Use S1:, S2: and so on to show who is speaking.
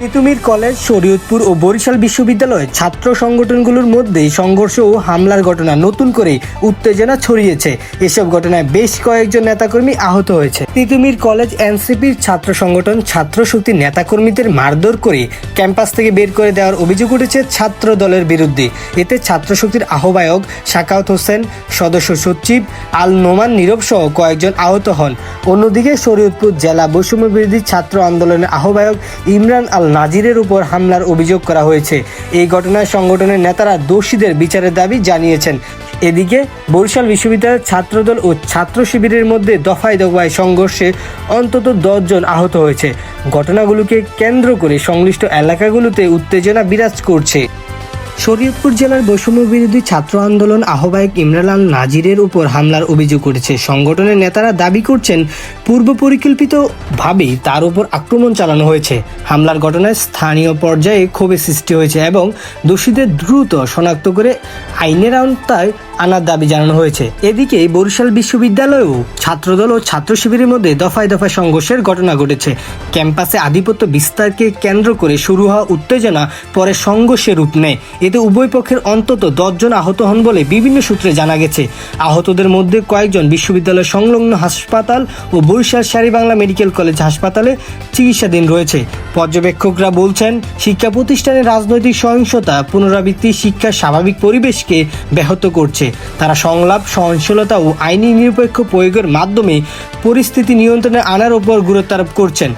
S1: Titumir college, Shariatpur ও বরিশাল বিশ্ববিদ্যালয়ের ছাত্র সংগঠনগুলোর মধ্যে সংঘর্ষ ও হামলার ঘটনা নতুন করে উত্তেজনা ছড়িয়েছে। এসব ঘটনায় বেশ কয়েকজন নেতাকর্মী আহত হয়েছে। তিতুমির কলেজ এনসিপির ছাত্র সংগঠন ছাত্র শক্তির নেতাকর্মীদের মারধর করে ক্যাম্পাস থেকে বের করে দেওয়ার অভিযোগ উঠেছে ছাত্র দলের বিরুদ্ধে। এতে ছাত্র শক্তির আহ্বায়ক সাখাওয়াত হোসেন, সদস্য সচিব আল নোমান নীরব সহ কয়েকজন আহত হন। অন্যদিকে শরীয়তপুর জেলা বৈষম্য বিরোধী ছাত্র আন্দোলনের আহ্বায়ক ইমরান আল নাজিরের উপর হামলার অভিযোগ করা হয়েছে। এই ঘটনায় সংগঠনের নেতারা দোষীদের বিচারের দাবি জানিয়েছেন। এদিকে বরিশাল বিশ্ববিদ্যালয়ের ছাত্রদল ও ছাত্র শিবিরের মধ্যে দফায় দফায় সংঘর্ষে অন্তত 10 জন আহত হয়েছে। ঘটনাগুলোকে কেন্দ্র করে সংশ্লিষ্ট এলাকাগুলোতে উত্তেজনা বিরাজ করছে। শরীয়তপুর জেলার বৈষম্য বিরোধী ছাত্র আন্দোলন আহ্বায়ক ইমরান আল নাজিরের উপর হামলার অভিযোগ উঠেছে। সংগঠনের নেতারা দাবি করছেন, পূর্ব পরিকল্পিতভাবেই তার উপর আক্রমণ চালানো হয়েছে। হামলার ঘটনায় স্থানীয় পর্যায়ে ক্ষোভের সৃষ্টি হয়েছে এবং দোষীদের দ্রুত শনাক্ত করে আইনের আওতায় আনার দাবি জানানো হয়েছে। এদিকে বরিশাল বিশ্ববিদ্যালয়েও ছাত্রদল ও ছাত্র শিবিরের মধ্যে দফায় দফায় সংঘর্ষের ঘটনা ঘটেছে। ক্যাম্পাসে আধিপত্য বিস্তারকে কেন্দ্র করে শুরু হওয়া উত্তেজনা পরে সংঘর্ষে রূপ নেয়। এতে উভয় পক্ষের অন্তত 10 জন আহত হন বলে বিভিন্ন সূত্রে জানা গেছে। আহতদের মধ্যে কয়েকজন বিশ্ববিদ্যালয় সংলগ্ন হাসপাতাল ও বরিশাল শের-ই-বাংলা মেডিকেল কলেজ হাসপাতালে চিকিৎসাধীন রয়েছে। পর্যবেক্ষকরা বলছেন, শিক্ষা প্রতিষ্ঠানে রাজনৈতিক সহিংসতা পুনরাবৃত্তি শিক্ষার স্বাভাবিক পরিবেশকে ব্যাহত করছে। তারা সংলাপ, সহনশীলতা ও আইনি নিরপেক্ষ প্রয়োগের মাধ্যমে পরিস্থিতি নিয়ন্ত্রণে আনার উপর গুরুত্ব আরোপ করছেন।